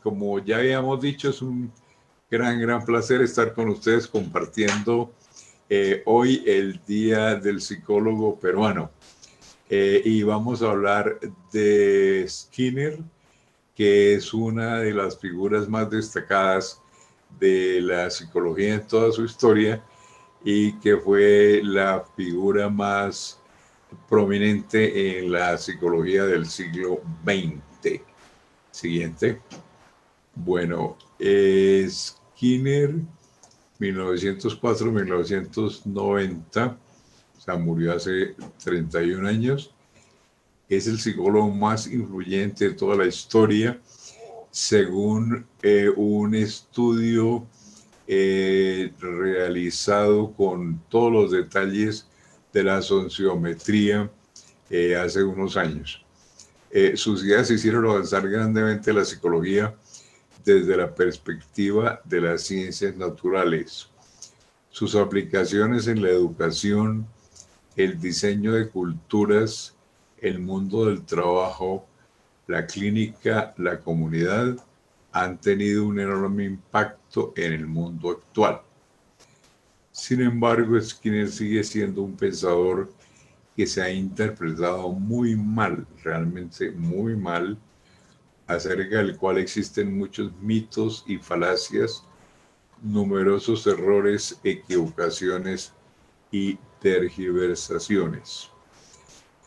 Como ya habíamos dicho, es un gran placer estar con ustedes compartiendo hoy el Día del Psicólogo Peruano. Y vamos a hablar de Skinner, que es una de las figuras más destacadas de la psicología en toda su historia y que fue la figura más prominente en la psicología del siglo XX. Siguiente. Bueno, Skinner, 1904-1990, o sea, murió hace 31 años, es el psicólogo más influyente de toda la historia, según un estudio realizado con todos los detalles de la sociometría hace unos años. Sus ideas hicieron avanzar grandemente la psicología desde la perspectiva de las ciencias naturales. Sus aplicaciones en la educación, el diseño de culturas, el mundo del trabajo, la clínica, la comunidad, han tenido un enorme impacto en el mundo actual. Sin embargo, Skinner sigue siendo un pensador que se ha interpretado muy mal, realmente muy mal, acerca del cual existen muchos mitos y falacias, numerosos errores, equivocaciones y tergiversaciones.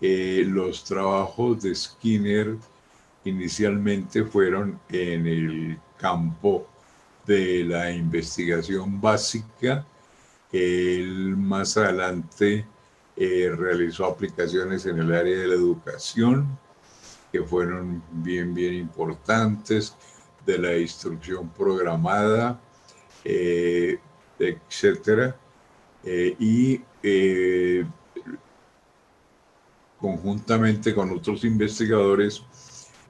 Los trabajos de Skinner inicialmente fueron en el campo de la investigación básica. Él más adelante realizó aplicaciones en el área de la educación, que fueron bien importantes, de la instrucción programada, etcétera. Conjuntamente con otros investigadores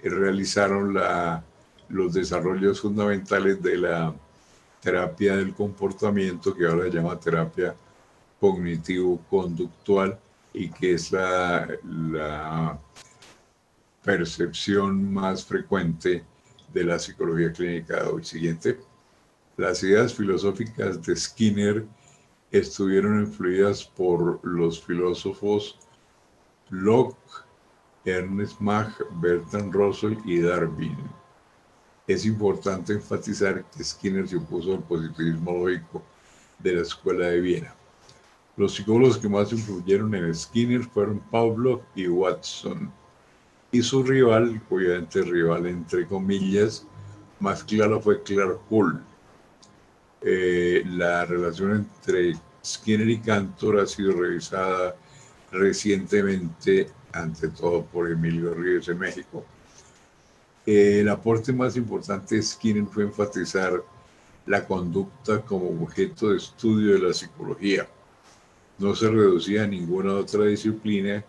realizaron los desarrollos fundamentales de la terapia del comportamiento, que ahora se llama terapia cognitivo-conductual, y que es la percepción más frecuente de la psicología clínica de hoy. Siguiente. Las ideas filosóficas de Skinner estuvieron influidas por los filósofos Locke, Ernest Mach, Bertrand Russell y Darwin. Es importante enfatizar que Skinner se opuso al positivismo lógico de la Escuela de Viena. Los psicólogos que más influyeron en Skinner fueron Pavlov y Watson. Y su rival, obviamente rival entre comillas, más claro fue Clark Hull. La relación entre Skinner y Cantor ha sido revisada recientemente, ante todo por Emilio Ríos de México. El aporte más importante de Skinner fue enfatizar la conducta como objeto de estudio de la psicología. No se reducía a ninguna otra disciplina,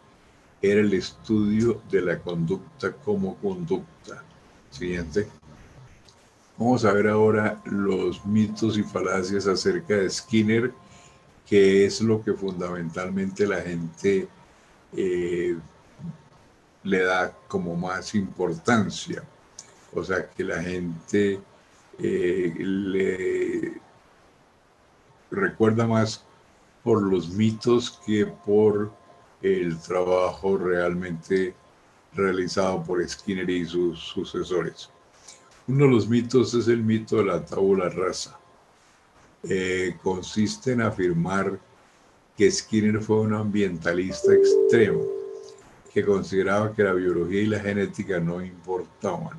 era el estudio de la conducta como conducta. Siguiente. Vamos a ver ahora los mitos y falacias acerca de Skinner, que es lo que fundamentalmente la gente le da como más importancia. O sea, que la gente le recuerda más por los mitos que por el trabajo realmente realizado por Skinner y sus sucesores. Uno de los mitos es el mito de la tabula rasa. Consiste en afirmar que Skinner fue un ambientalista extremo, que consideraba que la biología y la genética no importaban.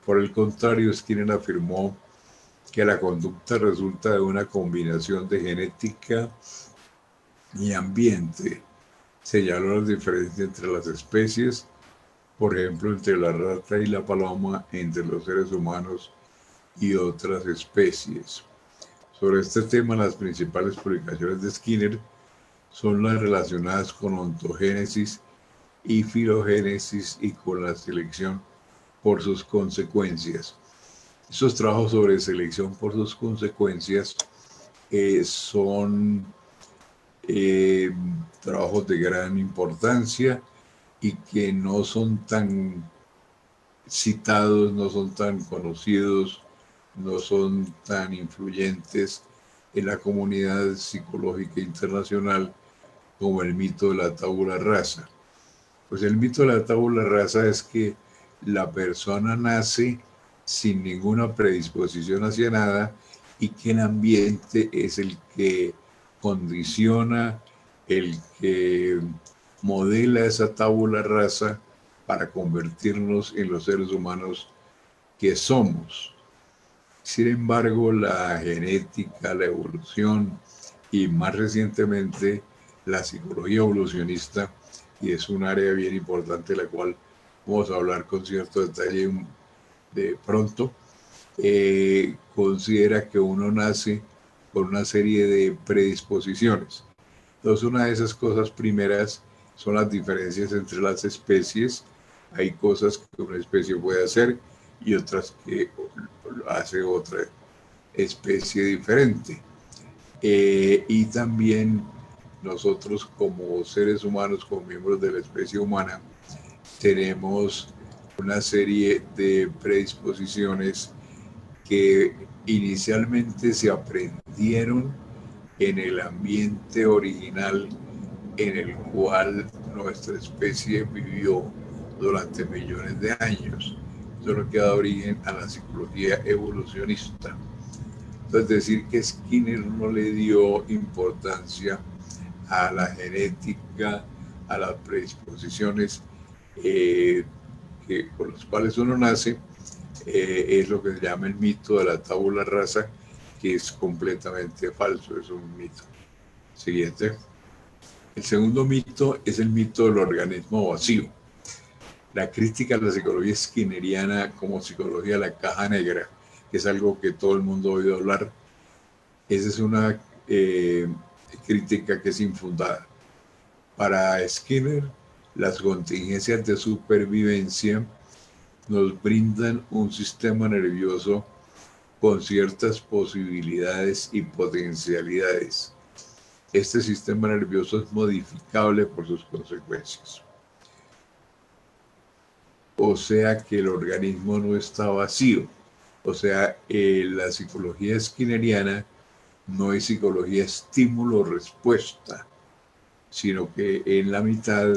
Por el contrario, Skinner afirmó que la conducta resulta de una combinación de genética y ambiente. Señaló las diferencias entre las especies, por ejemplo, entre la rata y la paloma, entre los seres humanos y otras especies. Sobre este tema, las principales publicaciones de Skinner son las relacionadas con ontogénesis y filogénesis y con la selección por sus consecuencias. Esos trabajos sobre selección por sus consecuencias son trabajos de gran importancia y que no son tan citados, no son tan conocidos, no son tan influyentes en la comunidad psicológica internacional como el mito de la tabula rasa. Pues el mito de la tabula rasa es que la persona nace sin ninguna predisposición hacia nada y que el ambiente es el que condiciona, el que modela esa tabula rasa para convertirnos en los seres humanos que somos. Sin embargo, la genética, la evolución y más recientemente la psicología evolucionista, y es un área bien importante de la cual vamos a hablar con cierto detalle de pronto, considera que uno nace con una serie de predisposiciones. Entonces, una de esas cosas primeras son las diferencias entre las especies. Hay cosas que una especie puede hacer y otras que hace otra especie diferente. Y también nosotros como seres humanos, como miembros de la especie humana, tenemos una serie de predisposiciones que inicialmente se aprendieron en el ambiente original en el cual nuestra especie vivió durante millones de años. Eso es lo que da origen a la psicología evolucionista. Entonces, decir que Skinner no le dio importancia a la genética, a las predisposiciones con las cuales uno nace, es lo que se llama el mito de la tabula rasa, que es completamente falso, es un mito. Siguiente. El segundo mito es el mito del organismo vacío. La crítica a la psicología skinneriana como psicología de la caja negra, que es algo que todo el mundo ha oído hablar, esa es una crítica que es infundada. Para Skinner, las contingencias de supervivencia nos brindan un sistema nervioso con ciertas posibilidades y potencialidades. Este sistema nervioso es modificable por sus consecuencias. O sea que el organismo no está vacío. O sea, la psicología skinneriana no es psicología estímulo-respuesta, sino que en la mitad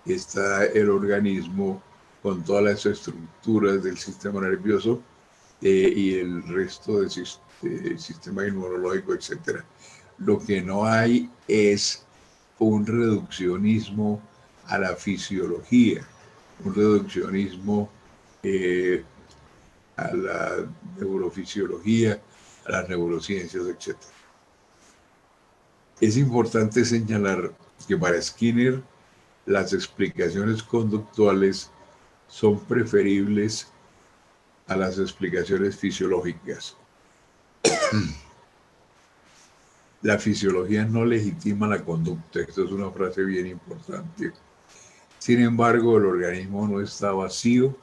está el organismo con todas las estructuras del sistema nervioso y el resto del sistema inmunológico, etc. Lo que no hay es un reduccionismo a la fisiología, un reduccionismo a la neurofisiología, a las neurociencias, etc. Es importante señalar que para Skinner las explicaciones conductuales son preferibles a las explicaciones fisiológicas. La fisiología no legitima la conducta. Esto es una frase bien importante. Sin embargo, el organismo no está vacío.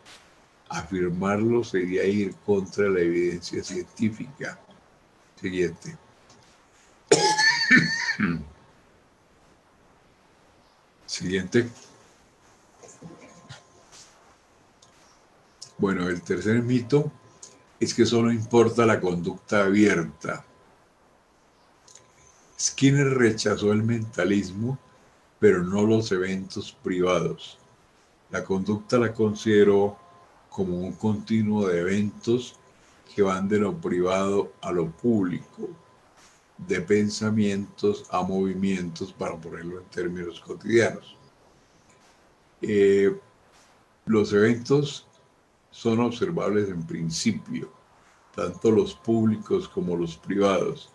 Afirmarlo sería ir contra la evidencia científica. Siguiente. Siguiente. Bueno, el tercer mito es que solo importa la conducta abierta. Skinner rechazó el mentalismo, pero no los eventos privados. La conducta la consideró como un continuo de eventos que van de lo privado a lo público, de pensamientos a movimientos, para ponerlo en términos cotidianos. Los eventos son observables en principio, tanto los públicos como los privados.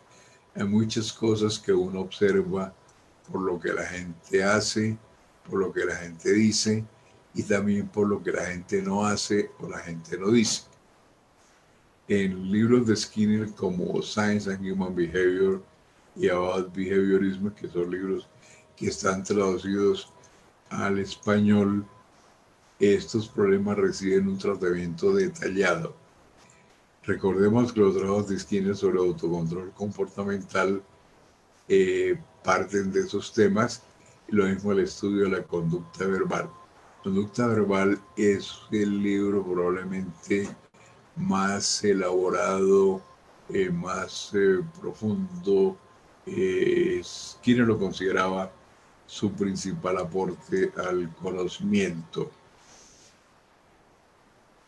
Hay muchas cosas que uno observa por lo que la gente hace, por lo que la gente dice y también por lo que la gente no hace o la gente no dice. En libros de Skinner como Science and Human Behavior y About Behaviorism, que son libros que están traducidos al español, estos problemas reciben un tratamiento detallado. Recordemos que los trabajos de Skinner sobre autocontrol comportamental parten de esos temas, y lo mismo el estudio de la conducta verbal. Conducta verbal es el libro probablemente más elaborado, más profundo. Skinner lo consideraba su principal aporte al conocimiento.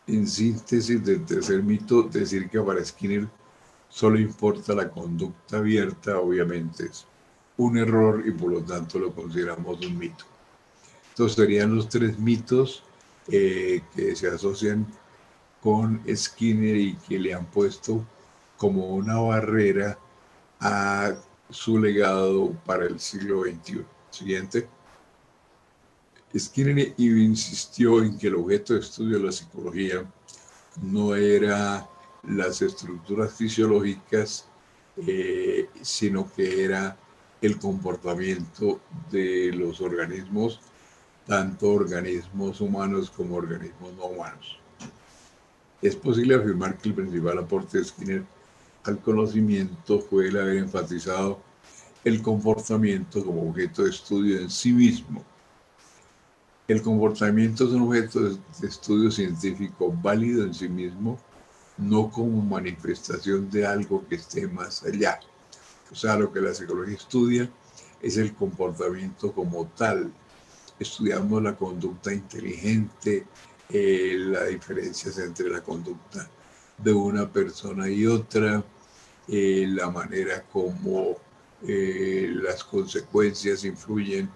En síntesis del tercer mito, decir que para Skinner solo importa la conducta abierta, obviamente es un error y por lo tanto lo consideramos un mito. Estos serían los tres mitos que se asocian con Skinner y que le han puesto como una barrera a su legado para el siglo XXI. Siguiente. Skinner insistió en que el objeto de estudio de la psicología no era las estructuras fisiológicas, sino que era el comportamiento de los organismos, tanto organismos humanos como organismos no humanos. Es posible afirmar que el principal aporte de Skinner al conocimiento fue el haber enfatizado el comportamiento como objeto de estudio en sí mismo. El comportamiento es un objeto de estudio científico válido en sí mismo, no como manifestación de algo que esté más allá. O sea, lo que la psicología estudia es el comportamiento como tal. Estudiamos la conducta inteligente, las diferencias entre la conducta de una persona y otra, la manera como las consecuencias influyen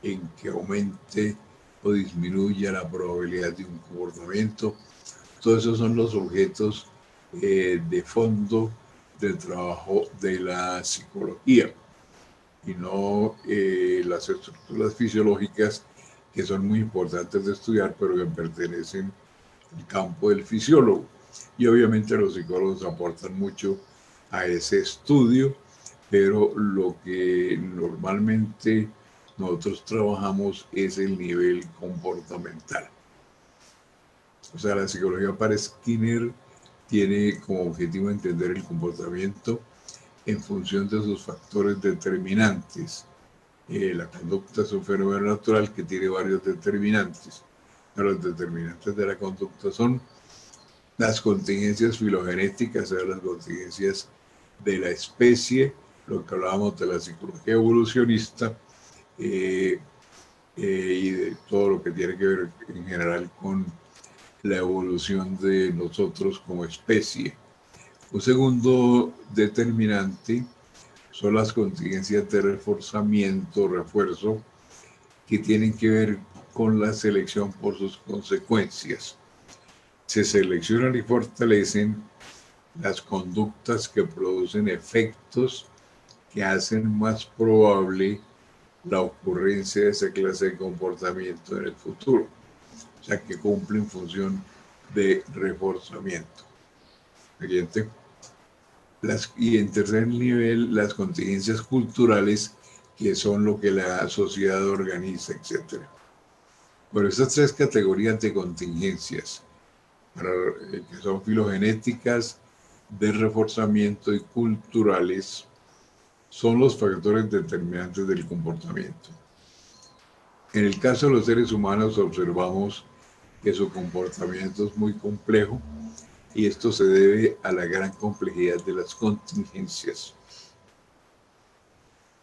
en que aumente o disminuya la probabilidad de un comportamiento. Todos esos son los objetos de fondo del trabajo de la psicología y no las estructuras fisiológicas que son muy importantes de estudiar, pero que pertenecen al campo del fisiólogo. Y obviamente los psicólogos aportan mucho a ese estudio, pero lo que normalmente nosotros trabajamos es el nivel comportamental. O sea, la psicología para Skinner tiene como objetivo entender el comportamiento en función de sus factores determinantes. La conducta es un fenómeno natural que tiene varios determinantes. Los determinantes de la conducta son las contingencias filogenéticas, o sea, las contingencias de la especie, lo que hablábamos de la psicología evolucionista, y de todo lo que tiene que ver en general con la evolución de nosotros como especie. Un segundo determinante son las contingencias de reforzamiento, refuerzo, que tienen que ver con la selección por sus consecuencias. Se seleccionan y fortalecen las conductas que producen efectos que hacen más probable la ocurrencia de esa clase de comportamiento en el futuro. O sea, que cumplen función de reforzamiento. Siguiente. Y en tercer nivel, las contingencias culturales, que son lo que la sociedad organiza, etc. Bueno, estas tres categorías de contingencias, que son filogenéticas, de reforzamiento y culturales, son los factores determinantes del comportamiento. En el caso de los seres humanos observamos que su comportamiento es muy complejo y esto se debe a la gran complejidad de las contingencias.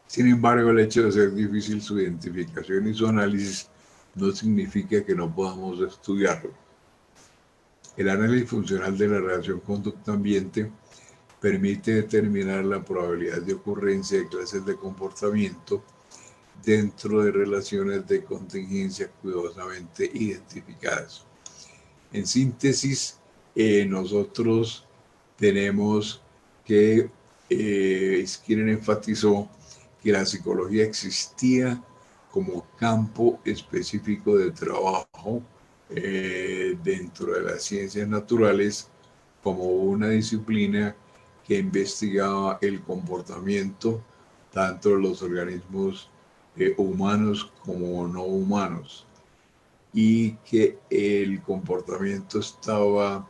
Sin embargo, el hecho de ser difícil su identificación y su análisis no significa que no podamos estudiarlo. El análisis funcional de la relación conducta-ambiente permite determinar la probabilidad de ocurrencia de clases de comportamiento dentro de relaciones de contingencia cuidadosamente identificadas. En síntesis, nosotros tenemos que Skinner enfatizó que la psicología existía como campo específico de trabajo dentro de las ciencias naturales, como una disciplina que investigaba el comportamiento tanto de los organismos humanos como no humanos, y que el comportamiento estaba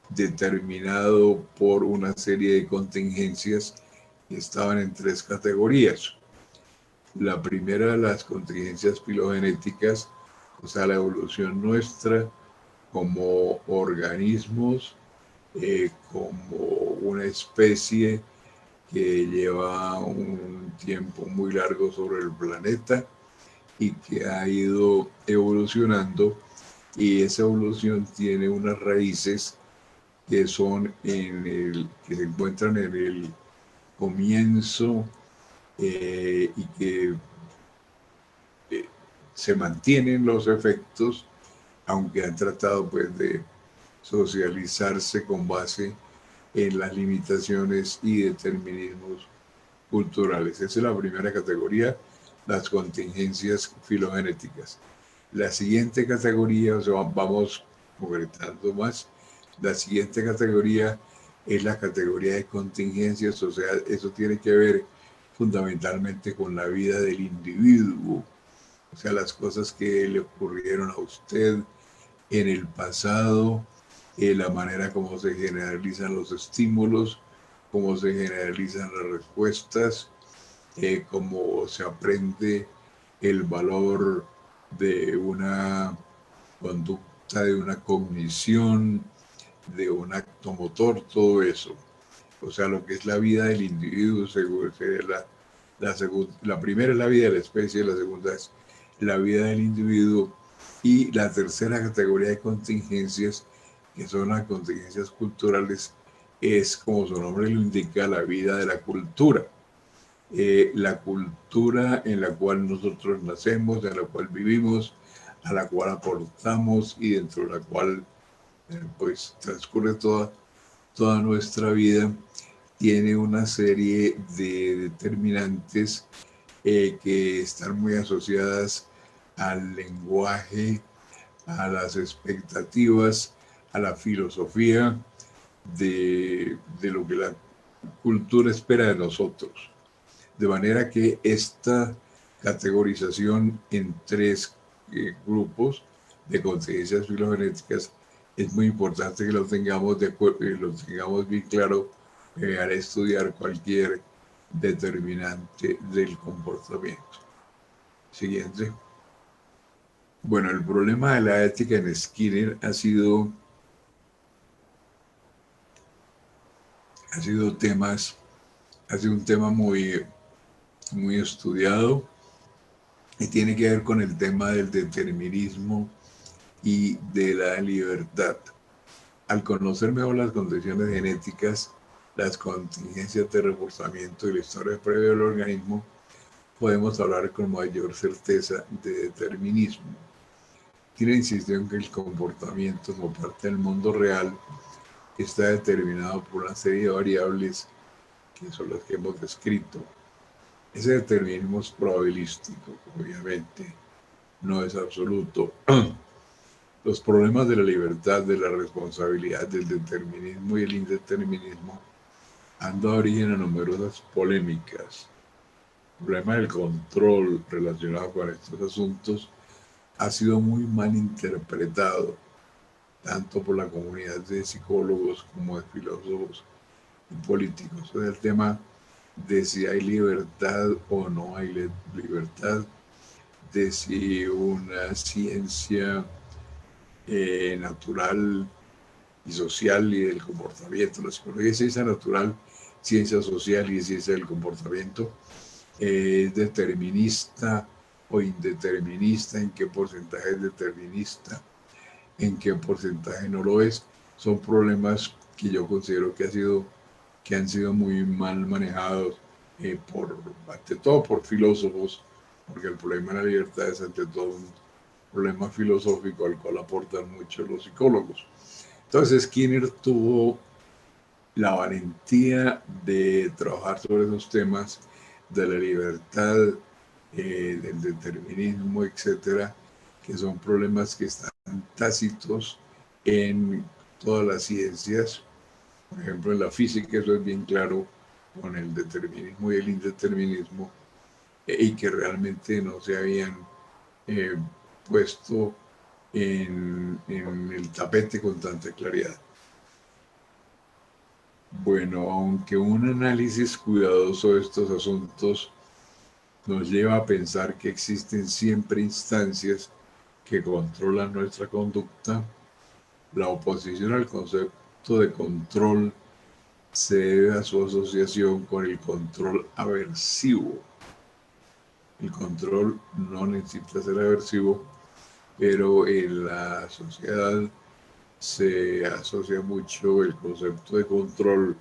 determinado por una serie de contingencias que estaban en tres categorías. La primera, las contingencias filogenéticas, o sea, la evolución nuestra como organismos, como una especie que lleva un tiempo muy largo sobre el planeta y que ha ido evolucionando, y esa evolución tiene unas raíces que que se encuentran en el comienzo, y que eh, se mantienen los efectos, aunque han tratado pues de socializarse con base en las limitaciones y determinismos culturales. Esa es la primera categoría, las contingencias filogenéticas. La siguiente categoría, o sea, vamos concretando más, la siguiente categoría es la categoría de contingencias, o sea, eso tiene que ver fundamentalmente con la vida del individuo, o sea, las cosas que le ocurrieron a usted en el pasado, la manera como se generalizan los estímulos, cómo se generalizan las respuestas, cómo se aprende el valor de una conducta, de una cognición, de un acto motor, todo eso. O sea, lo que es la vida del individuo, la primera es la vida de la especie, la segunda es la vida del individuo, y la tercera categoría de contingencias, que son las contingencias culturales, es, como su nombre lo indica, la vida de la cultura. La cultura en la cual nosotros nacemos, en la cual vivimos, a la cual aportamos y dentro de la cual pues transcurre toda nuestra vida, tiene una serie de determinantes que están muy asociadas al lenguaje, a las expectativas, a la filosofía de lo que la cultura espera de nosotros. De manera que esta categorización en tres grupos de contingencias filogenéticas es muy importante que lo tengamos bien claro al estudiar cualquier determinante del comportamiento. Siguiente. Bueno, el problema de la ética en Skinner ha sido un tema muy estudiado, y tiene que ver con el tema del determinismo y de la libertad. Al conocer mejor las condiciones genéticas, las contingencias de reforzamiento y la historia previa del organismo, podemos hablar con mayor certeza de determinismo. Tiene insistido en que el comportamiento como parte del mundo real está determinado por una serie de variables que son las que hemos descrito. Ese determinismo es probabilístico, obviamente, no es absoluto. Los problemas de la libertad, de la responsabilidad, del determinismo y el indeterminismo han dado origen a numerosas polémicas. El problema del control relacionado con estos asuntos ha sido muy mal interpretado, tanto por la comunidad de psicólogos como de filósofos y políticos. Es el tema de si hay libertad o no hay libertad, de si una ciencia natural y social y del comportamiento, la psicología es ciencia natural, ciencia social y ciencia del comportamiento, es determinista o indeterminista, en qué porcentaje es determinista, en qué porcentaje no lo es. Son problemas que yo considero que han sido muy mal manejados, ante todo por filósofos, porque el problema de la libertad es ante todo un problema filosófico al cual aportan mucho los psicólogos. Entonces Skinner tuvo la valentía de trabajar sobre esos temas de la libertad, del determinismo, etcétera, que son problemas que están tácitos en todas las ciencias. Por ejemplo, en la física eso es bien claro con el determinismo y el indeterminismo, y que realmente no se habían eh, puesto en el tapete con tanta claridad. Bueno, aunque un análisis cuidadoso de estos asuntos nos lleva a pensar que existen siempre instancias que controlan nuestra conducta, la oposición al concepto de control se debe a su asociación con el control aversivo. El control no necesita ser aversivo, pero en la sociedad se asocia mucho el concepto de control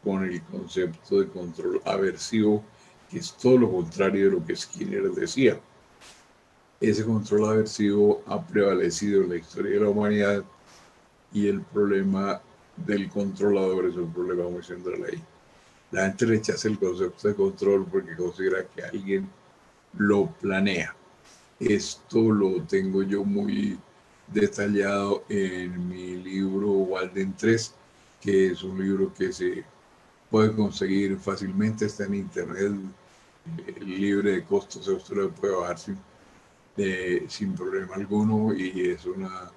con el concepto de control aversivo, que es todo lo contrario de lo que Skinner decía. Ese control aversivo ha prevalecido en la historia de la humanidad y el problema del controlador es un problema muy central ahí. La gente rechaza el concepto de control porque considera que alguien lo planea. Esto lo tengo yo muy detallado en mi libro Walden 3, que es un libro que se puede conseguir fácilmente, está en internet, libre de costos, usted lo puede bajar sin problema alguno y es una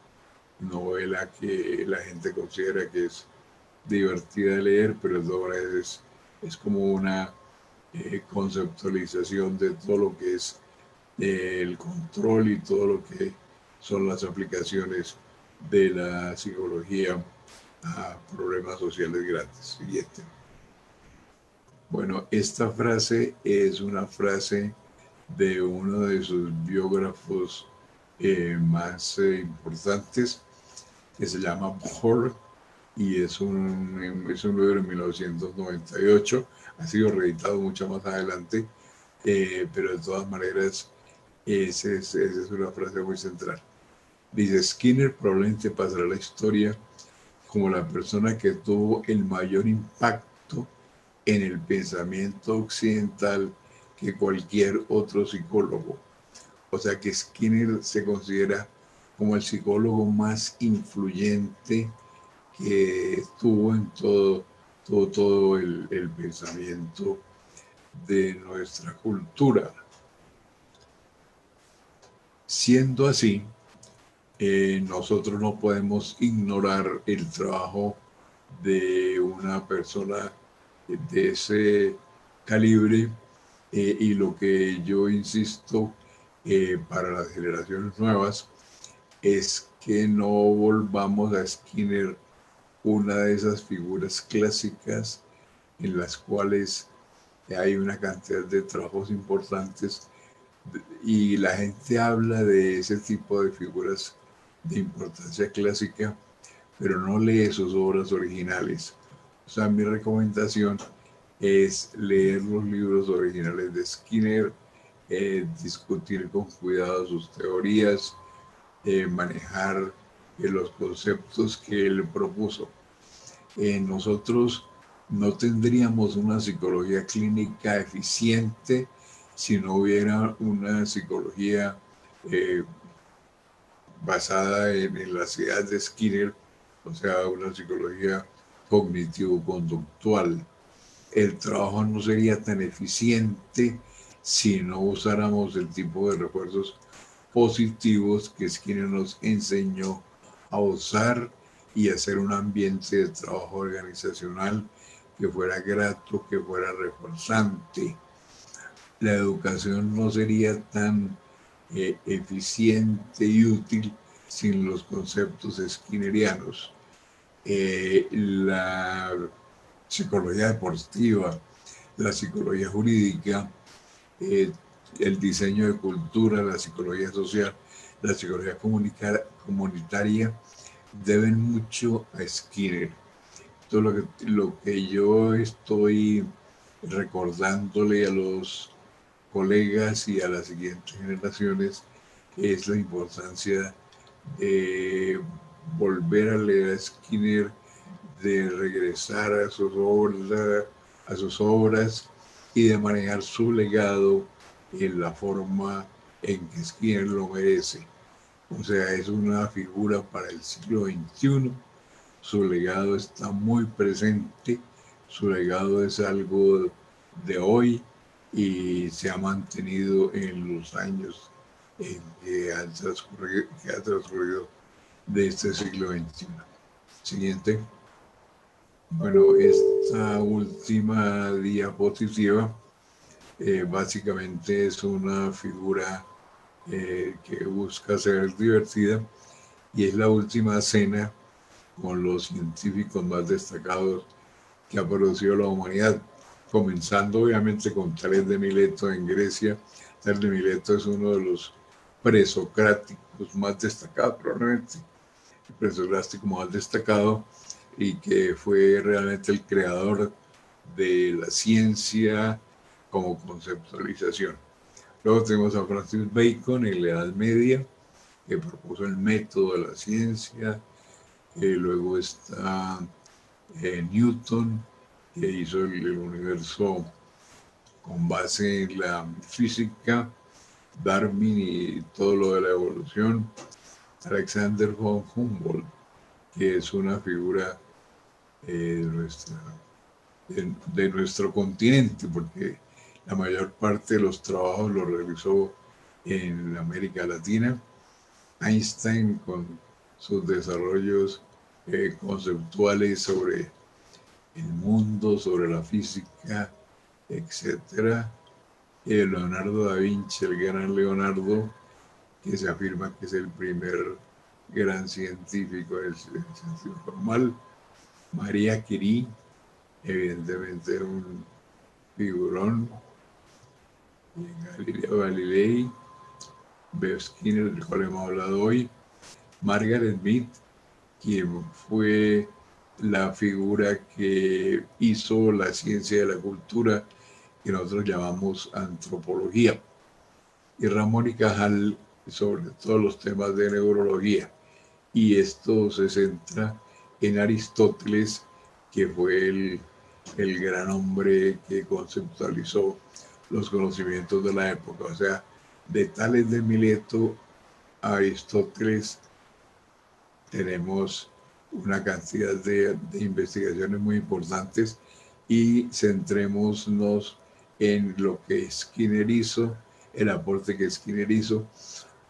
novela que la gente considera que es divertida de leer, pero es como una conceptualización de todo lo que es el control y todo lo que son las aplicaciones de la psicología a problemas sociales grandes. Siguiente. Bueno, esta frase es una frase de uno de sus biógrafos más importantes, que se llama Bohr, y es un libro de 1998, ha sido reeditado mucho más adelante, pero de todas maneras, esa es una frase muy central. Dice, Skinner probablemente pasará a la historia como la persona que tuvo el mayor impacto en el pensamiento occidental que cualquier otro psicólogo. O sea que Skinner se considera como el psicólogo más influyente que estuvo en todo el pensamiento de nuestra cultura. Siendo así, nosotros no podemos ignorar el trabajo de una persona de ese calibre y lo que yo insisto para las generaciones nuevas es que no volvamos a Skinner una de esas figuras clásicas en las cuales hay una cantidad de trabajos importantes y la gente habla de ese tipo de figuras de importancia clásica, pero no lee sus obras originales. O sea, mi recomendación es leer los libros originales de Skinner, discutir con cuidado sus teorías, manejar los conceptos que él propuso. Nosotros no tendríamos una psicología clínica eficiente si no hubiera una psicología eh, basada en las ideas de Skinner, o sea, una psicología cognitivo-conductual. El trabajo no sería tan eficiente si no usáramos el tipo de refuerzos positivos que Skinner nos enseñó a usar y hacer un ambiente de trabajo organizacional que fuera grato, que fuera reforzante. La educación no sería tan eficiente y útil sin los conceptos skinnerianos. La psicología deportiva, la psicología jurídica, eh, el diseño de cultura, la psicología social, la psicología comunitaria, deben mucho a Skinner. Todo lo que yo estoy recordándole a los colegas y a las siguientes generaciones es la importancia de volver a leer a Skinner, de regresar a sus obras y de manejar su legado en la forma en que Skinner lo merece. O sea, es una figura para el siglo XXI. Su legado está muy presente, su legado es algo de hoy y se ha mantenido en los años en que ha transcurrido de este siglo XXI. Siguiente. Bueno, esta última diapositiva básicamente es una figura que busca ser divertida y es la última cena con los científicos más destacados que ha producido la humanidad, comenzando obviamente con Tales de Mileto en Grecia. Tales de Mileto es uno de los presocráticos más destacados, probablemente el presocrático más destacado, y que fue realmente el creador de la ciencia como conceptualización. Luego tenemos a Francis Bacon en la Edad Media, que propuso el método de la ciencia. Luego está Newton, que hizo el universo con base en la física, Darwin y todo lo de la evolución. Alexander von Humboldt, que es una figura de, de nuestro continente, porque la mayor parte de los trabajos los realizó en América Latina. Einstein con sus desarrollos conceptuales sobre el mundo, sobre la física, etcétera. Leonardo da Vinci, el gran Leonardo, que se afirma que es el primer gran científico del sentido formal. María Curie, evidentemente un figurón. Galileo Galilei, Bev Skinner, del cual hemos hablado hoy. Margaret Mead, quien fue la figura que hizo la ciencia de la cultura que nosotros llamamos antropología. Y Ramón y Cajal sobre todos los temas de neurología. Y esto se centra en Aristóteles, que fue el gran hombre que conceptualizó los conocimientos de la época. O sea, de Tales de Mileto a Aristóteles tenemos una cantidad de investigaciones muy importantes, y centrémonos en lo que Skinner hizo, el aporte que Skinner hizo.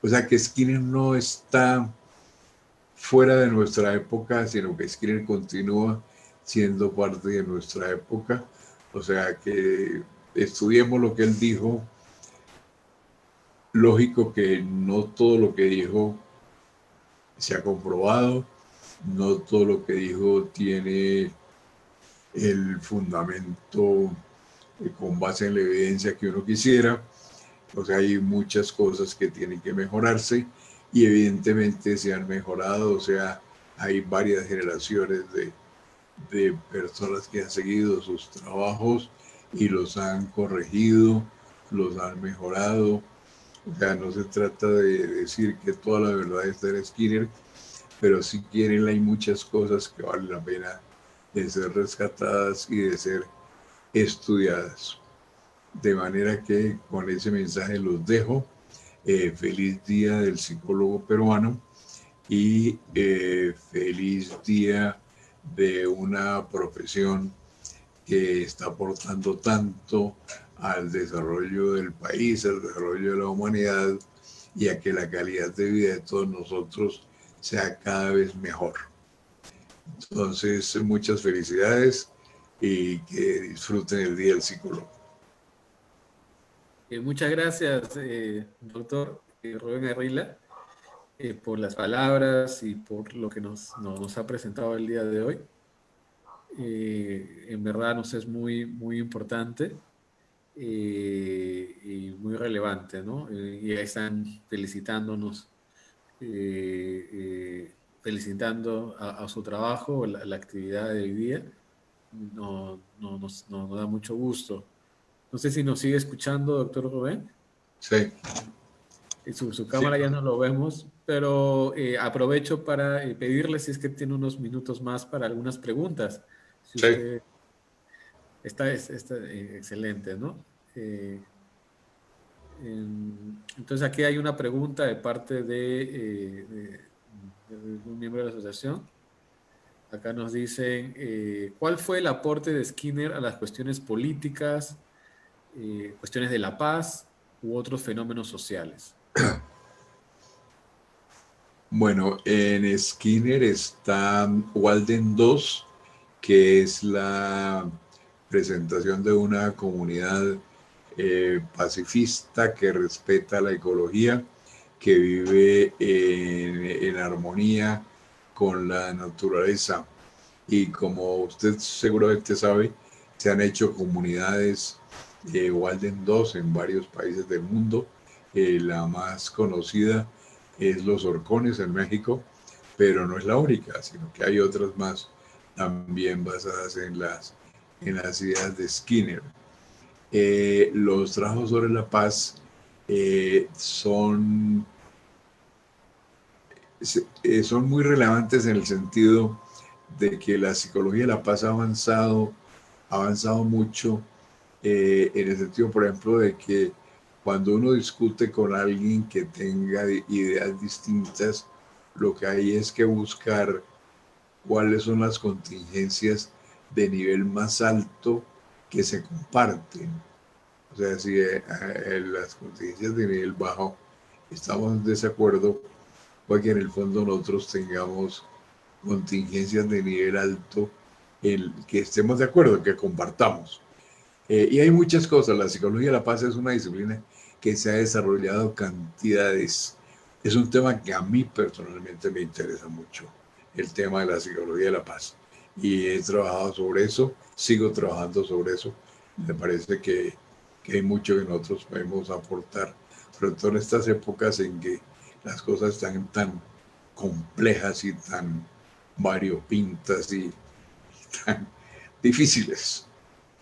O sea que Skinner no está fuera de nuestra época, sino que Skinner continúa siendo parte de nuestra época. O sea que estudiemos lo que él dijo. Lógico que no todo lo que dijo se ha comprobado, no todo lo que dijo tiene el fundamento con base en la evidencia que uno quisiera. O sea, hay muchas cosas que tienen que mejorarse, y evidentemente se han mejorado. O sea, hay varias generaciones de personas que han seguido sus trabajos y los han corregido, los han mejorado. O sea, no se trata de decir que toda la verdad está en Skinner, pero si quieren hay muchas cosas que valen la pena de ser rescatadas y de ser estudiadas. De manera que con ese mensaje los dejo. Feliz día del psicólogo peruano, y feliz día de una profesión que está aportando tanto al desarrollo del país, al desarrollo de la humanidad, y a que la calidad de vida de todos nosotros sea cada vez mejor. Entonces, muchas felicidades y que disfruten el Día del Psicólogo. Muchas gracias, doctor Rubén Arriola, por las palabras y por lo que nos ha presentado el día de hoy. En verdad nos es muy, muy importante y muy relevante, ¿no? Y ahí están felicitándonos, felicitando a su trabajo, la actividad de hoy día. Nos da mucho gusto. No sé si nos sigue escuchando, doctor Rubén. Sí. Su Sí. cámara ya no lo vemos, pero aprovecho para pedirle si es que tiene unos minutos más para algunas preguntas. Si Sí. usted está excelente, ¿no? Entonces aquí hay una pregunta de parte de un miembro de la asociación. Acá nos dicen, ¿cuál fue el aporte de Skinner a las cuestiones políticas, cuestiones de la paz u otros fenómenos sociales? Bueno, en Skinner está Walden 2, que es la presentación de una comunidad pacifista que respeta la ecología, que vive en armonía con la naturaleza. Y como usted seguramente sabe, se han hecho comunidades Walden 2 en varios países del mundo. La más conocida es Los Horcones en México, pero no es la única, sino que hay otras más también basadas en las ideas de Skinner. Los trabajos sobre la paz son, son muy relevantes en el sentido de que la psicología de la paz ha avanzado mucho en el sentido, por ejemplo, de que cuando uno discute con alguien que tenga ideas distintas, lo que hay es que buscar cuáles son las contingencias de nivel más alto que se comparten. O sea, si las contingencias de nivel bajo estamos en desacuerdo, pues que en el fondo nosotros tengamos contingencias de nivel alto en que estemos de acuerdo, que compartamos. Y hay muchas cosas. La psicología de la paz es una disciplina que se ha desarrollado cantidades. Es un tema que a mí personalmente me interesa mucho, el tema de la psicología de la paz. Y he trabajado sobre eso, sigo trabajando sobre eso. Me parece que hay mucho que nosotros podemos aportar, sobre todo en estas épocas en que las cosas están tan complejas y tan variopintas y tan difíciles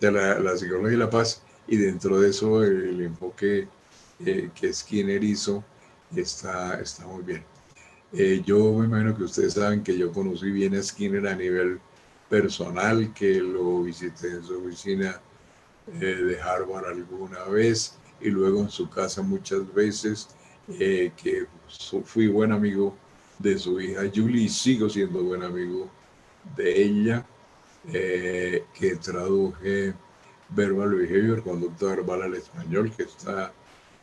de la psicología y la paz, y dentro de eso el enfoque que Skinner hizo está muy bien. Yo me imagino que ustedes saben que yo conocí bien a Skinner a nivel personal, que lo visité en su oficina de Harvard alguna vez y luego en su casa muchas veces, que fui buen amigo de su hija Julie y sigo siendo buen amigo de ella, que traduje Verbal Behavior, conducta verbal al español, que está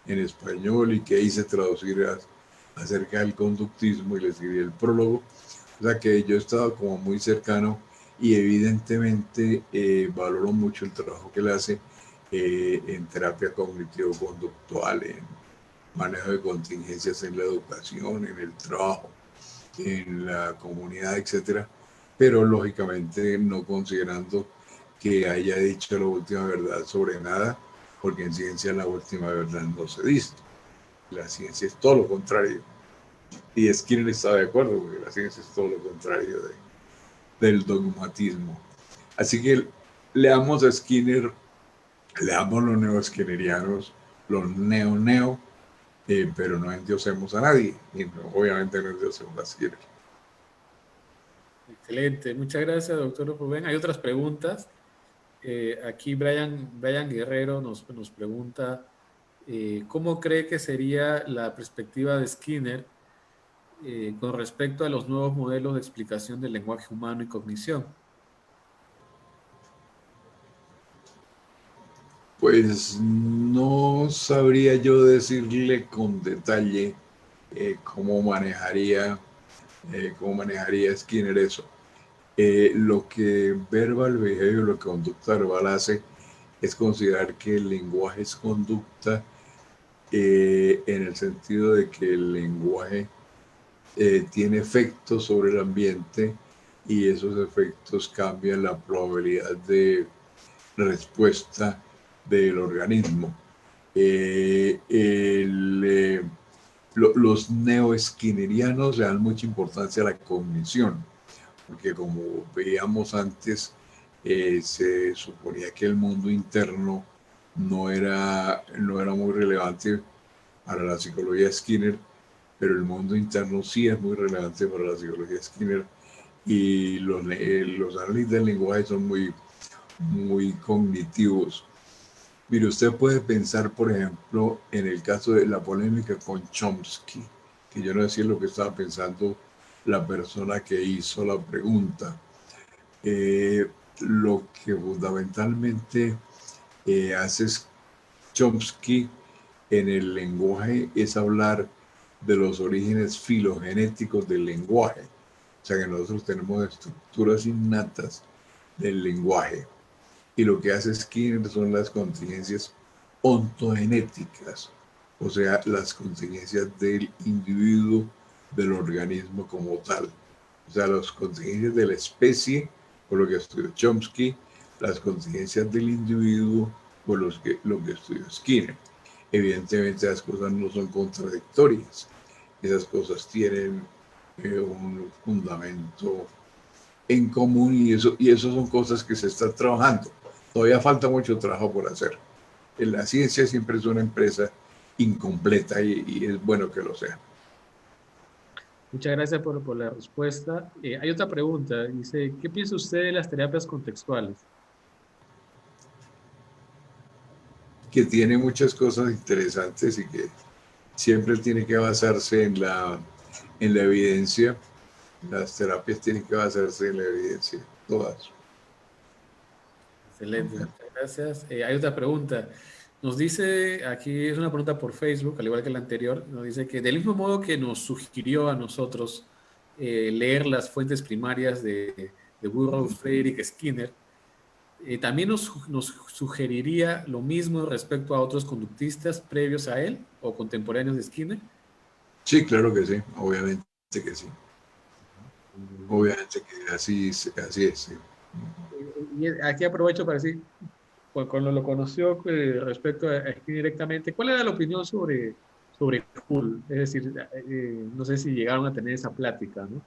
en español y que hice traducir acerca del conductismo y le escribí el prólogo. O sea que yo he estado como muy cercano y evidentemente valoro mucho el trabajo que él hace en terapia cognitivo-conductual, en manejo de contingencias en la educación, en el trabajo, en la comunidad, etcétera, pero lógicamente no considerando que haya dicho la última verdad sobre nada, porque en ciencia la última verdad no se dice. La ciencia es todo lo contrario. Y Skinner está de acuerdo, porque la ciencia es todo lo contrario del dogmatismo. Así que leamos a Skinner, leamos los neo-skinnerianos, los neo-neo, pero no endiosemos a nadie, y no, obviamente no endiosemos a Skinner. Excelente, muchas gracias, doctor Rubén. Hay otras preguntas. Aquí Brian Guerrero nos pregunta, ¿cómo cree que sería la perspectiva de Skinner con respecto a los nuevos modelos de explicación del lenguaje humano y cognición? Pues no sabría yo decirle con detalle cómo manejaría Skinner eso. Lo que verbal behavior, lo que conducta verbal hace, es considerar que el lenguaje es conducta, en el sentido de que el lenguaje tiene efectos sobre el ambiente y esos efectos cambian la probabilidad de respuesta del organismo. Los neo-skinnerianos le dan mucha importancia a la cognición, porque como veíamos antes, se suponía que el mundo interno no era muy relevante para la psicología de Skinner, pero el mundo interno sí es muy relevante para la psicología de Skinner, y los análisis del lenguaje son muy cognitivos. Mire, usted puede pensar, por ejemplo, en el caso de la polémica con Chomsky, que yo no decía lo que estaba pensando la persona que hizo la pregunta. Lo que fundamentalmente hace Chomsky en el lenguaje es hablar de los orígenes filogenéticos del lenguaje. O sea que nosotros tenemos estructuras innatas del lenguaje. Y lo que hace Skinner son las contingencias ontogenéticas, o sea, las contingencias del individuo, del organismo como tal. O sea, las contingencias de la especie, por lo que estudió Chomsky, las contingencias del individuo, por lo que estudió Skinner. Evidentemente, las cosas no son contradictorias. Esas cosas tienen un fundamento en común y eso son cosas que se están trabajando. Todavía falta mucho trabajo por hacer. En la ciencia siempre es una empresa incompleta y es bueno que lo sea. Muchas gracias por la respuesta. Hay otra pregunta. Dice, ¿qué piensa usted de las terapias contextuales? Que tiene muchas cosas interesantes y que siempre tiene que basarse en la evidencia. Las terapias tienen que basarse en la evidencia, todas. Excelente, muchas gracias. Hay otra pregunta. Nos dice, aquí es una pregunta por Facebook, al igual que la anterior, nos dice que del mismo modo que nos sugirió a nosotros leer las fuentes primarias de Burroughs, Frederick Skinner, también nos sugeriría lo mismo respecto a otros conductistas previos a él o contemporáneos de Skinner. Sí, claro que sí, obviamente que sí. Muy bien. Obviamente que así es. Sí. Y aquí aprovecho para decir, cuando lo conoció respecto a Skinner directamente, ¿cuál era la opinión sobre Hull? Es decir, no sé si llegaron a tener esa plática, ¿no?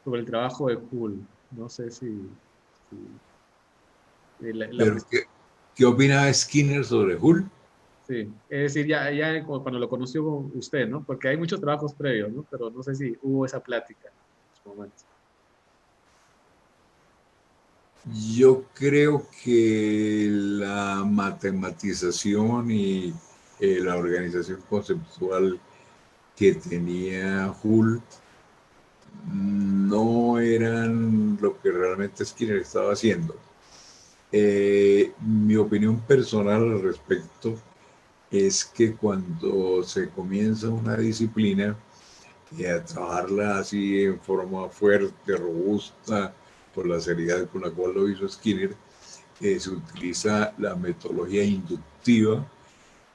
Sobre el trabajo de Hull. No sé si Pero, ¿qué opina Skinner sobre Hull? sí. Es decir, ya cuando lo conoció usted, ¿no? Porque hay muchos trabajos previos, ¿no? Pero no sé si hubo esa plática en su momento. Yo creo que la matematización y la organización conceptual que tenía Hull no eran lo que realmente Skinner estaba haciendo. Mi opinión personal al respecto es que cuando se comienza una disciplina a trabajarla así en forma fuerte, robusta, por la seriedad con la cual lo hizo Skinner, se utiliza la metodología inductiva,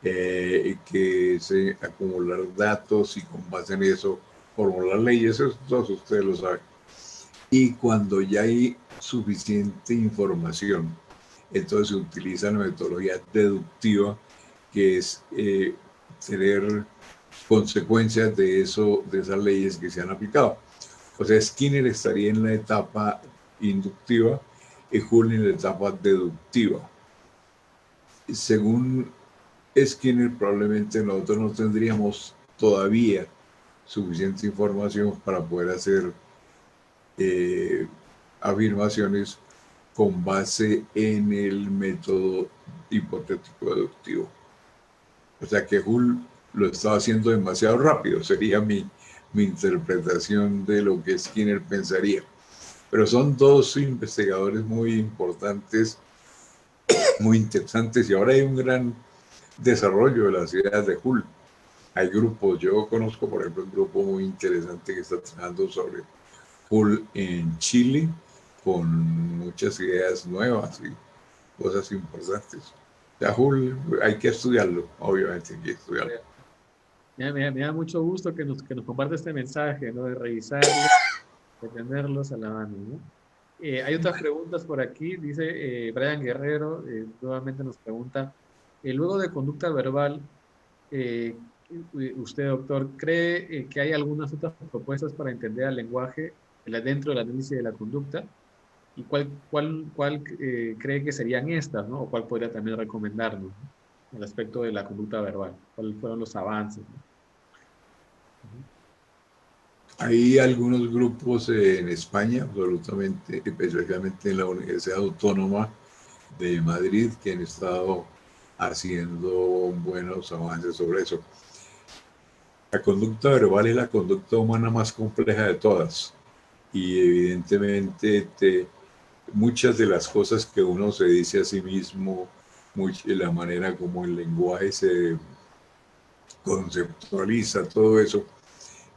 que es acumular datos y con base en eso formular leyes, eso todos ustedes lo saben. Y cuando ya hay suficiente información, entonces se utiliza la metodología deductiva, que es tener consecuencias de eso, de esas leyes que se han aplicado. O sea, Skinner estaría en la etapa inductiva y Hull en la etapa deductiva. Según Skinner, probablemente nosotros no tendríamos todavía suficiente información para poder hacer eh, afirmaciones con base en el método hipotético deductivo. O sea que Hull lo estaba haciendo demasiado rápido, sería mi interpretación de lo que Skinner pensaría. Pero son dos investigadores muy importantes, muy interesantes, y ahora hay un gran desarrollo de las ideas de Hull. Hay grupos, yo conozco por ejemplo un grupo muy interesante que está trabajando sobre Hull en Chile, con muchas ideas nuevas y cosas importantes. O sea, Hull hay que estudiarlo, obviamente hay que estudiarlo. Me da mucho gusto que nos comparte este mensaje, ¿no? De revisarlo, de tenerlos a la mano, ¿no? Hay otras preguntas por aquí. Dice Brian Guerrero, nuevamente nos pregunta, luego de conducta verbal, eh, usted, doctor, ¿cree que hay algunas otras propuestas para entender al lenguaje dentro del análisis de la conducta? ¿Y cuál cree que serían estas, ¿no? O cuál podría también recomendarnos, ¿no? El aspecto de la conducta verbal. ¿Cuáles fueron los avances, ¿no? Ujú. Hay algunos grupos en España, absolutamente, especialmente en la Universidad Autónoma de Madrid, que han estado haciendo buenos avances sobre eso. La conducta verbal es la conducta humana más compleja de todas y evidentemente muchas de las cosas que uno se dice a sí mismo, la manera como el lenguaje se conceptualiza, todo eso,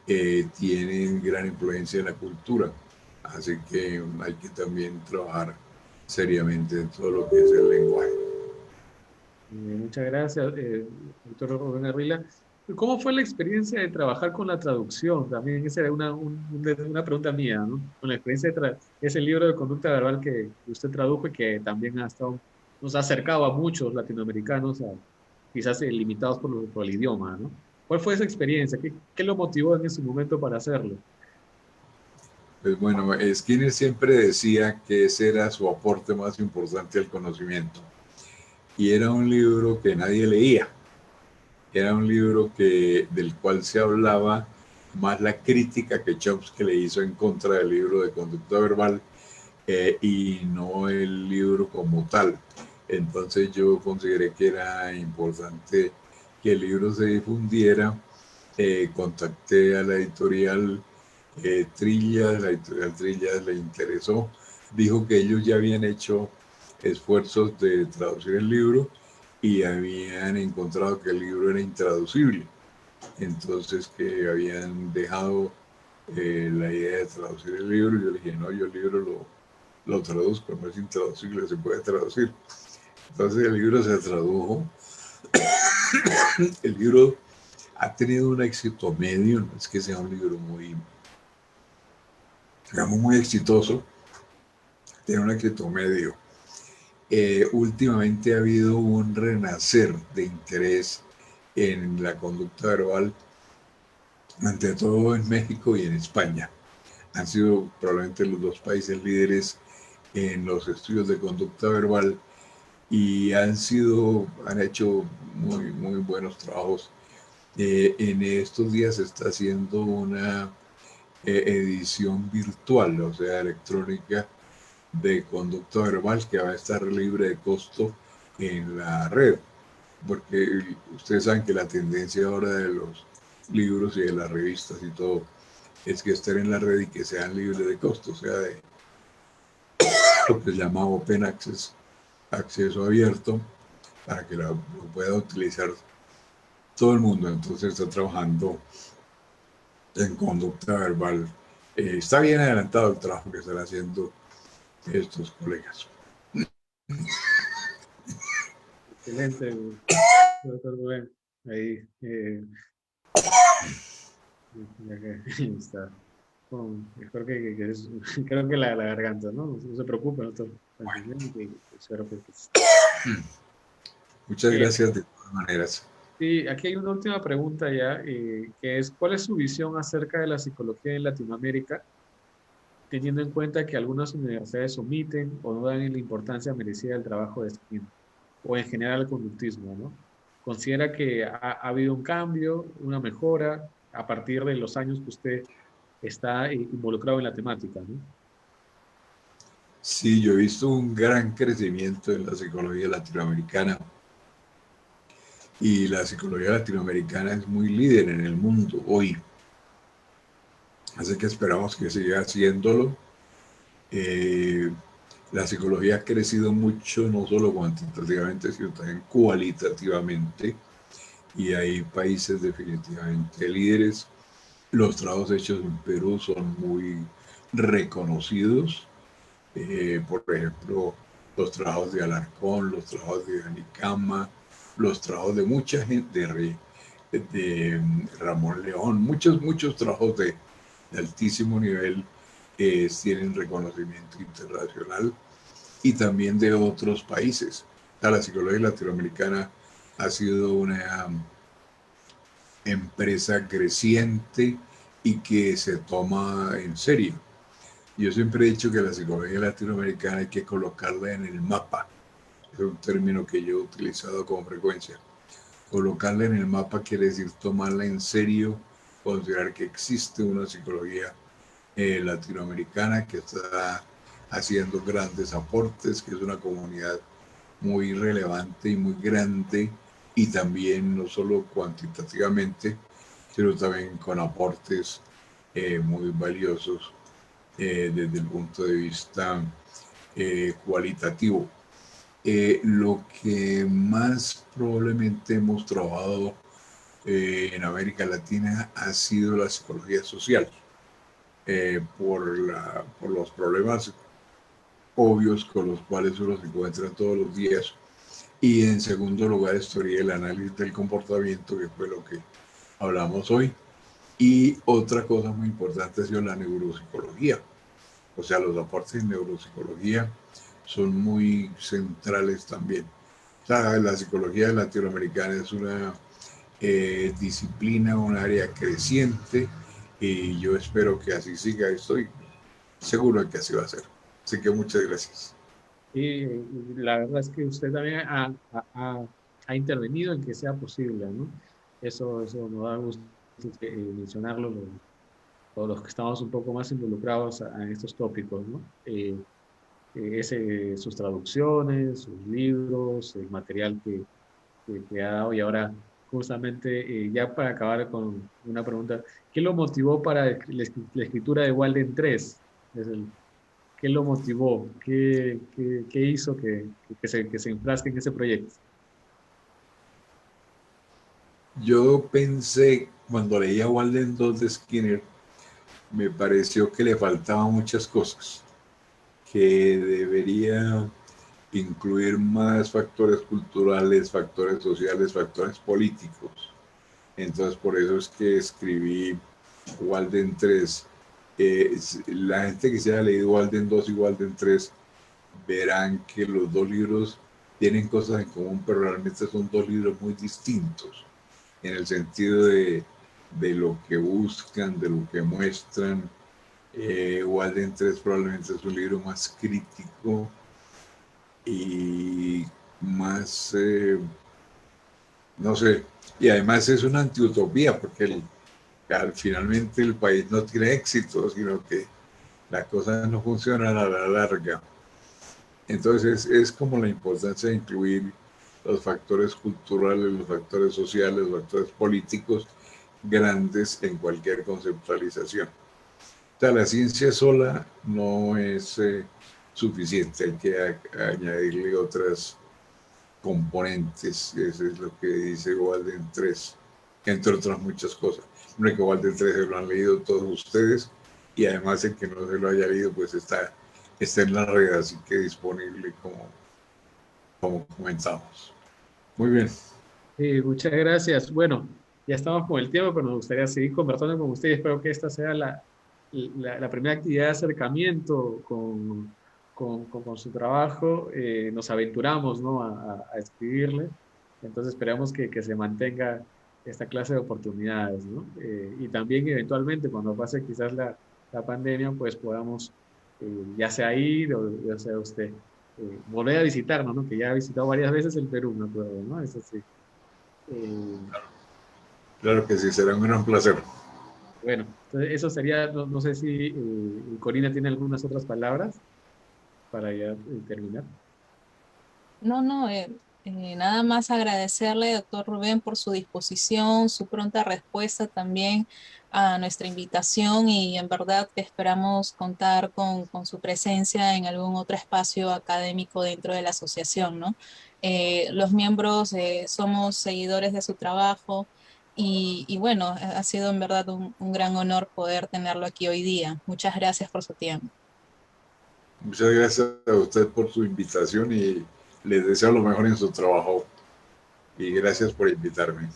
tienen gran influencia en la cultura. Así que hay que también trabajar seriamente en todo lo que es el lenguaje. Muchas gracias, doctor Rubén Arrila. ¿Cómo fue la experiencia de trabajar con la traducción? También esa era una pregunta mía, ¿no? Con la experiencia de ese libro de conducta verbal que usted tradujo y que también nos ha acercado a muchos latinoamericanos, quizás limitados por el idioma, ¿no? ¿Cuál fue esa experiencia? ¿Qué lo motivó en ese momento para hacerlo? Pues bueno, Skinner siempre decía que ese era su aporte más importante al conocimiento. Y era un libro que nadie leía. Era un libro del cual se hablaba más la crítica que Chomsky le hizo en contra del libro de conducta verbal, y no el libro como tal. Entonces yo consideré que era importante que el libro se difundiera. Contacté a la editorial Trillas, la editorial Trillas le interesó, dijo que ellos ya habían hecho esfuerzos de traducir el libro y habían encontrado que el libro era intraducible, entonces que habían dejado la idea de traducir el libro. Yo le dije, no, yo el libro lo traduzco, no es intraducible, se puede traducir. Entonces el libro se tradujo. El libro ha tenido un éxito medio, no es que sea un libro muy, digamos, muy exitoso, tiene un éxito medio. Últimamente ha habido un renacer de interés en la conducta verbal, ante todo en México y en España. Han sido probablemente los dos países líderes en los estudios de conducta verbal y han hecho muy, muy buenos trabajos. En estos días se está haciendo una edición virtual, o sea, electrónica, de conducta verbal que va a estar libre de costo en la red, porque ustedes saben que la tendencia ahora de los libros y de las revistas y todo es que estén en la red y que sean libres de costo, o sea, de lo que se llama Open Access, acceso abierto, para que lo pueda utilizar todo el mundo. Entonces está trabajando en conducta verbal. Está bien adelantado el trabajo que están haciendo estos colegas. Excelente, doctor Rubén. Ahí, ya que está. Creo creo que la garganta, ¿no? No se preocupe, doctor. Bueno, Espero que muchas eh, gracias de todas maneras. sí, aquí hay una última pregunta ya, que es, ¿cuál es su visión acerca de la psicología en Latinoamérica, teniendo en cuenta que algunas universidades omiten o no dan la importancia merecida al trabajo de Skinner, o en general al conductismo, ¿no? ¿Considera que ha habido un cambio, una mejora a partir de los años que usted está involucrado en la temática, ¿no? Sí, yo he visto un gran crecimiento en la psicología latinoamericana y la psicología latinoamericana es muy líder en el mundo hoy. Así que esperamos que siga haciéndolo. Eh, la psicología ha crecido mucho, no solo cuantitativamente, sino también cualitativamente. Y hay países definitivamente líderes. Los trabajos hechos en Perú son muy reconocidos. Por ejemplo, los trabajos de Alarcón, los trabajos de Anicama, los trabajos de mucha gente, de Ramón León, muchos trabajos de altísimo nivel tienen reconocimiento internacional y también de otros países. La psicología latinoamericana ha sido una empresa creciente y que se toma en serio. Yo siempre he dicho que la psicología latinoamericana hay que colocarla en el mapa. Es un término que yo he utilizado con frecuencia. Colocarla en el mapa quiere decir tomarla en serio, considerar que existe una psicología latinoamericana que está haciendo grandes aportes, que es una comunidad muy relevante y muy grande, y también no solo cuantitativamente, sino también con aportes muy valiosos desde el punto de vista cualitativo. Lo que más probablemente hemos trabajado en América Latina ha sido la psicología social, por los problemas obvios con los cuales uno se encuentra todos los días. Y en segundo lugar estaría el análisis del comportamiento, que fue lo que hablamos hoy. Y otra cosa muy importante ha sido la neuropsicología. O sea, los aportes en neuropsicología son muy centrales también. O sea, la psicología latinoamericana es una disciplina, un área creciente, y yo espero que así siga. Estoy seguro de que así va a ser. Así que muchas gracias. Y la verdad es que usted también ha intervenido en que sea posible, ¿no? Eso nos da gusto mencionarlo, todos los que estamos un poco más involucrados en estos tópicos, ¿no? Sus traducciones, sus libros, el material que ha dado. Y ahora, justamente, ya para acabar con una pregunta, ¿qué lo motivó para la escritura de Walden 3? ¿Qué lo motivó? ¿Qué hizo que se enfrasque en ese proyecto? Yo pensé, cuando leía Walden 2 de Skinner, me pareció que le faltaban muchas cosas, que debería incluir más factores culturales, factores sociales, factores políticos. Entonces, por eso es que escribí Walden 3. La gente que se haya leído Walden 2 y Walden 3 verán que los dos libros tienen cosas en común, pero realmente son dos libros muy distintos en el sentido de lo que buscan, de lo que muestran. Walden 3 probablemente es un libro más crítico y más, no sé, y además es una antiutopía porque finalmente el país no tiene éxito, sino que las cosas no funcionan a la larga. Entonces es como la importancia de incluir los factores culturales, los factores sociales, los factores políticos grandes en cualquier conceptualización. O sea, la ciencia sola no es suficiente, hay que añadirle otras componentes. Eso es lo que dice Walden 3, entre otras muchas cosas. Hombre, que Walden 3 se lo han leído todos ustedes, y además el que no se lo haya leído pues está en la red, así que disponible como comenzamos. Muy bien. Muchas gracias. Bueno, ya estamos con el tiempo, pero nos gustaría seguir conversando con usted. Espero que esta sea la primera actividad de acercamiento con su trabajo. Nos aventuramos, ¿no? A escribirle. Entonces esperamos que se mantenga esta clase de oportunidades, ¿no? Y también eventualmente cuando pase quizás la pandemia, pues podamos, ya sea ir o ya sea usted, volver a visitarnos, ¿no? Que ya ha visitado varias veces el Perú, me acuerdo, ¿no? Eso sí. Eh, Claro que sí, será un gran placer. bueno, entonces eso sería, no sé si Corina tiene algunas otras palabras para ya terminar. No, no, nada más agradecerle, doctor Rubén, por su disposición, su pronta respuesta también a nuestra invitación y en verdad que esperamos contar con su presencia en algún otro espacio académico dentro de la asociación, ¿no? Los miembros somos seguidores de su trabajo y bueno, ha sido en verdad un gran honor poder tenerlo aquí hoy día. Muchas gracias por su tiempo. Muchas gracias a usted por su invitación y les deseo lo mejor en su trabajo. Y gracias por invitarme.